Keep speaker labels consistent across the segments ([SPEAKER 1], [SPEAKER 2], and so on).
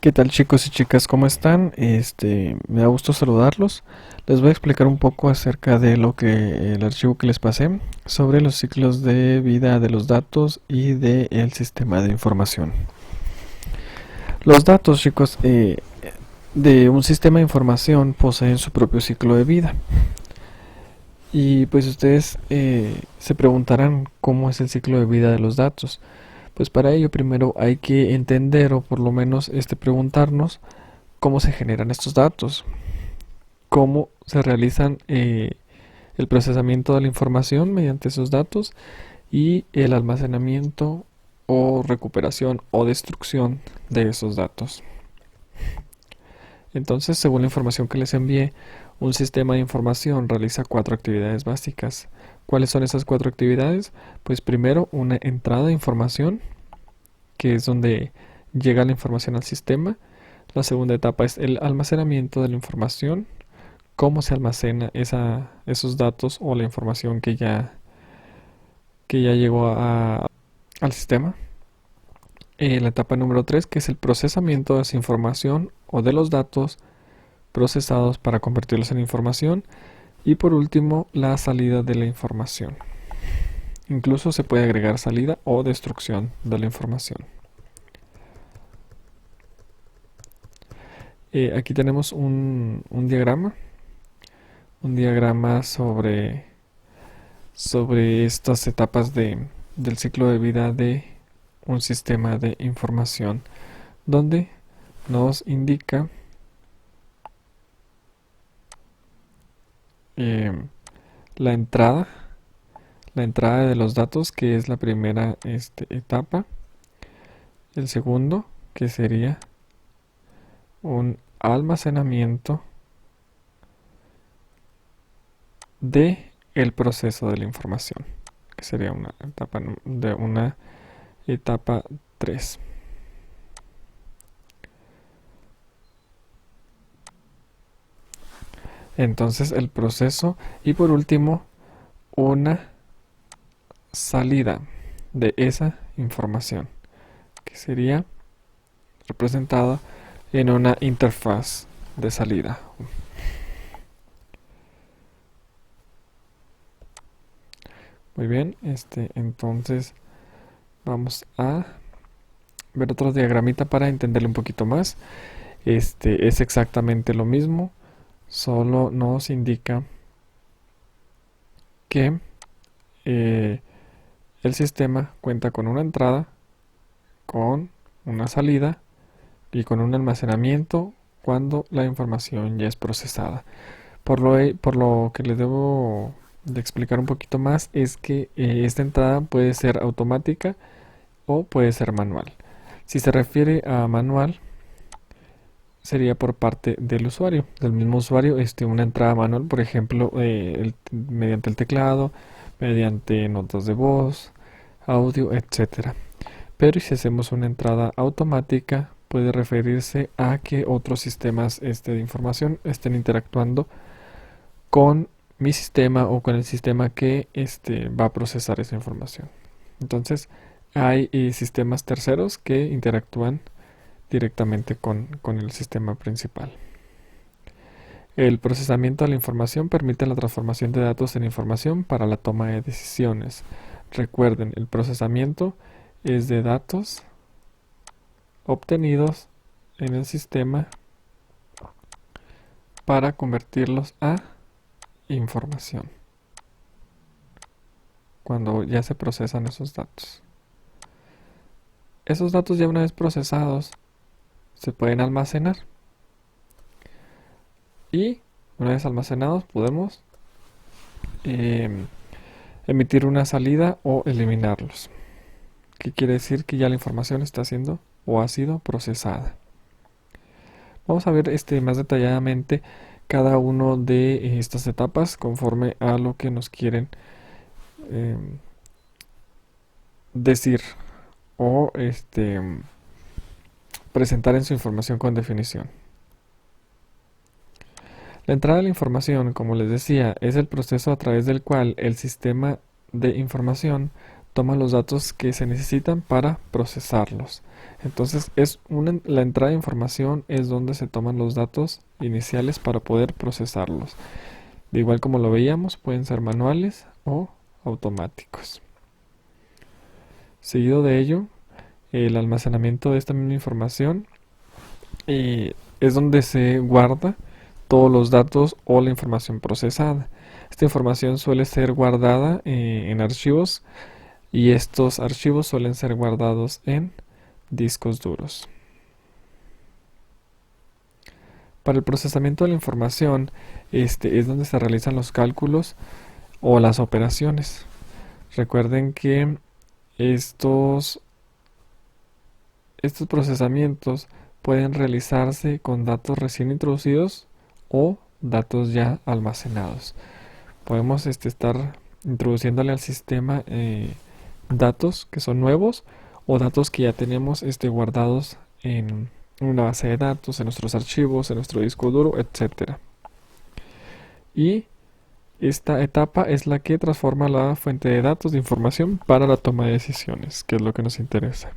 [SPEAKER 1] ¿Qué tal chicos y chicas? ¿Cómo están? Me da gusto saludarlos. Les voy a explicar un poco acerca de lo que el archivo que les pasé sobre los ciclos de vida de los datos y del sistema de información. Los datos, chicos, de un sistema de información poseen su propio ciclo de vida. Y pues ustedes se preguntarán cómo es el ciclo de vida de los datos. Pues para ello primero hay que entender o por lo menos preguntarnos cómo se generan estos datos, cómo se realizan el procesamiento de la información mediante esos datos y el almacenamiento o recuperación o destrucción de esos datos. Entonces, según la información que les envié, un sistema de información realiza 4 actividades básicas. ¿Cuáles son esas 4 actividades? Pues primero una entrada de información, que es donde llega la información al sistema. La segunda etapa es el almacenamiento de la información, cómo se almacena esos datos o la información que ya llegó al sistema. La etapa número 3, que es el procesamiento de esa información o de los datos procesados para convertirlos en información. Y por último, la salida de la información. Incluso se puede agregar salida o destrucción de la información. Aquí tenemos un diagrama sobre estas etapas del ciclo de vida de un sistema de información, donde nos indica eh, la entrada, de los datos, que es la primera etapa. El segundo, que sería un almacenamiento de el proceso de la información, que sería una etapa 3. Entonces el proceso y por último una salida de esa información, que sería representada en una interfaz de salida. Muy bien, entonces vamos a ver otro diagramita para entenderlo un poquito más. Es exactamente lo mismo, solo nos indica que el sistema cuenta con una entrada, con una salida y con un almacenamiento cuando la información ya es procesada. Por lo que les debo de explicar un poquito más es que esta entrada puede ser automática o puede ser manual. Si se refiere a manual, sería por parte del usuario, del mismo usuario, una entrada manual, por ejemplo, mediante el teclado, mediante notas de voz, audio, etcétera. Pero si hacemos una entrada automática, puede referirse a que otros sistemas de información estén interactuando con mi sistema o con el sistema que va a procesar esa información. Entonces, hay sistemas terceros que interactúan directamente con el sistema principal. El procesamiento de la información permite la transformación de datos en información para la toma de decisiones. Recuerden, el procesamiento es de datos obtenidos en el sistema para convertirlos a información cuando ya se procesan esos datos. Esos datos, ya una vez procesados, se pueden almacenar y una vez almacenados podemos emitir una salida o eliminarlos. ¿Qué quiere decir? Que ya la información está siendo o ha sido procesada. Vamos a ver más detalladamente cada uno de estas etapas conforme a lo que nos quieren decir o presentar en su información con definición. La entrada de la información, como les decía, es el proceso a través del cual el sistema de información toma los datos que se necesitan para procesarlos. Entonces la entrada de información es donde se toman los datos iniciales para poder procesarlos. De igual como lo veíamos, pueden ser manuales o automáticos. Seguido de ello, el almacenamiento de esta misma información es donde se guarda todos los datos o la información procesada. Esta información suele ser guardada en archivos y estos archivos suelen ser guardados en discos duros. Para el procesamiento de la información, es donde se realizan los cálculos o las operaciones. Recuerden que estos procesamientos pueden realizarse con datos recién introducidos o datos ya almacenados. Podemos estar introduciéndole al sistema datos que son nuevos o datos que ya tenemos guardados en una base de datos, en nuestros archivos, en nuestro disco duro, etc. Y esta etapa es la que transforma la fuente de datos de información para la toma de decisiones, que es lo que nos interesa.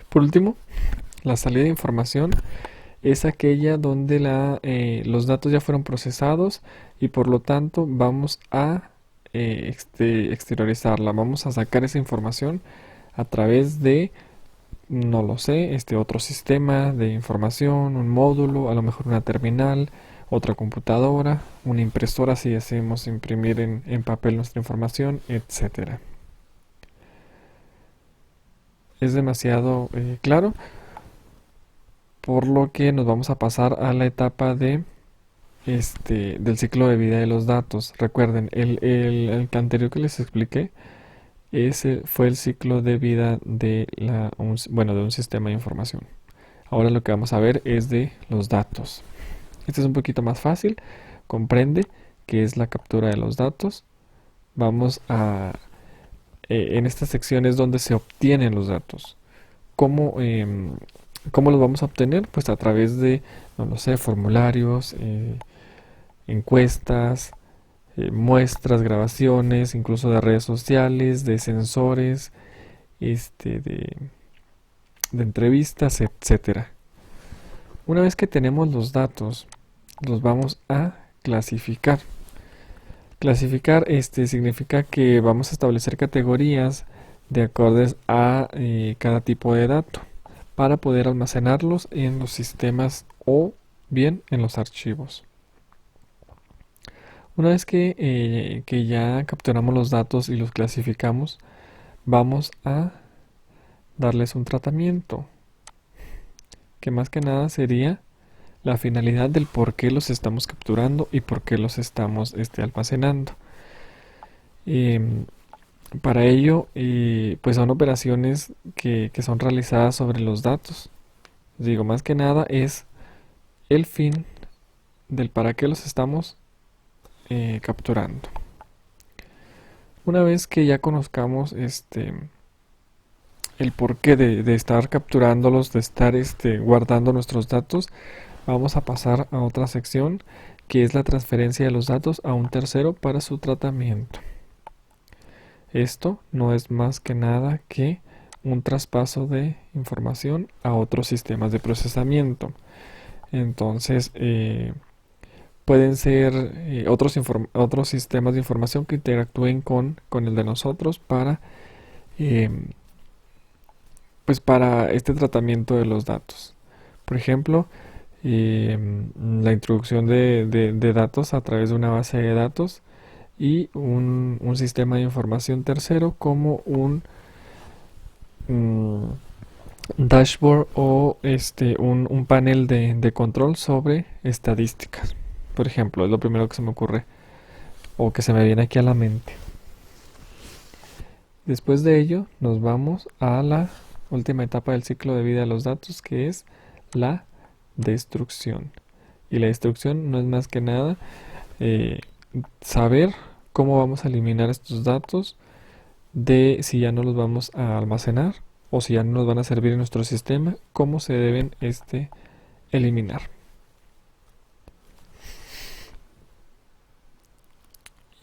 [SPEAKER 1] Por último, la salida de información es aquella donde los datos ya fueron procesados y por lo tanto vamos a exteriorizarla, vamos a sacar esa información a través de, no lo sé, otro sistema de información, un módulo, a lo mejor una terminal, otra computadora, una impresora si deseamos imprimir en papel nuestra información, etc. Es demasiado claro, por lo que nos vamos a pasar a la etapa del ciclo de vida de los datos. Recuerden, el anterior que les expliqué, ese fue el ciclo de vida de un sistema de información. Ahora lo que vamos a ver es de los datos. Este es un poquito más fácil, comprende que es la captura de los datos. Vamos a... en esta sección es donde se obtienen los datos. ¿Cómo los vamos a obtener? Pues a través de, no lo sé, formularios, encuestas, muestras, grabaciones, incluso de redes sociales, de sensores, de entrevistas, etcétera. Una vez que tenemos los datos, los vamos a clasificar. Clasificar significa que vamos a establecer categorías de acuerdo a cada tipo de dato para poder almacenarlos en los sistemas o bien en los archivos. Una vez que ya capturamos los datos y los clasificamos, vamos a darles un tratamiento, que más que nada sería la finalidad del por qué los estamos capturando y por qué los estamos almacenando. Para ello, pues son operaciones que son realizadas sobre los datos. Digo, más que nada es el fin del para qué los estamos capturando. Una vez que ya conozcamos el porqué de estar capturándolos, de estar guardando nuestros datos, vamos a pasar a otra sección que es la transferencia de los datos a un tercero para su tratamiento. Esto no es más que nada que un traspaso de información a otros sistemas de procesamiento. Entonces, pueden ser otros sistemas de información que interactúen con el de nosotros para este tratamiento de los datos. Por ejemplo, la introducción de datos a través de una base de datos y un sistema de información tercero como un dashboard o un panel de control sobre estadísticas. Por ejemplo, es lo primero que se me ocurre o que se me viene aquí a la mente. Después de ello, nos vamos a la última etapa del ciclo de vida de los datos, que es la destrucción. Y la destrucción no es más que nada saber cómo vamos a eliminar estos datos, de si ya no los vamos a almacenar o si ya no nos van a servir en nuestro sistema, cómo se deben eliminar.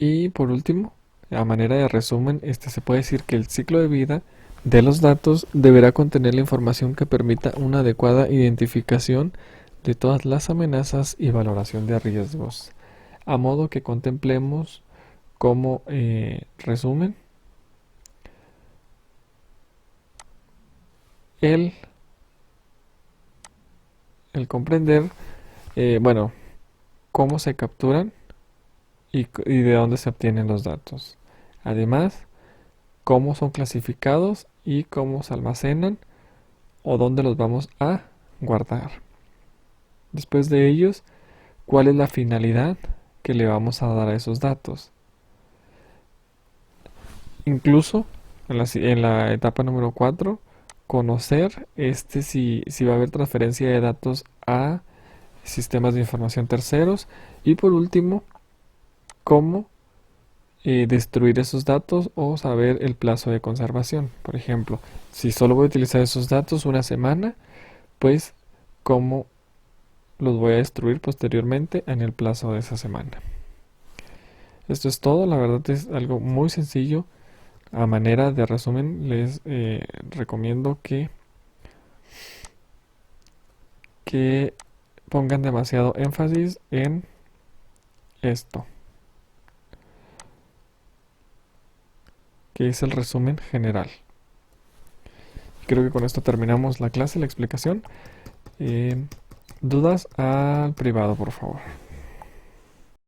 [SPEAKER 1] Y por último, A manera de resumen, se puede decir que el ciclo de vida de los datos deberá contener la información que permita una adecuada identificación de todas las amenazas y valoración de riesgos, a modo que contemplemos como resumen el, el comprender, bueno, cómo se capturan y de dónde se obtienen los datos. Además, cómo son clasificados y cómo se almacenan o dónde los vamos a guardar. Después de ellos, ¿cuál es la finalidad que le vamos a dar a esos datos? Incluso en la etapa número 4, conocer si va a haber transferencia de datos a sistemas de información terceros. Y por último, cómo destruir esos datos o saber el plazo de conservación. Por ejemplo, si solo voy a utilizar esos datos una semana, pues cómo los voy a destruir posteriormente en el plazo de esa semana. Esto es todo, la verdad es algo muy sencillo. A manera de resumen, les recomiendo que pongan demasiado énfasis en esto, que es el resumen general. Creo que con esto terminamos la clase, la explicación. Dudas al privado, por favor.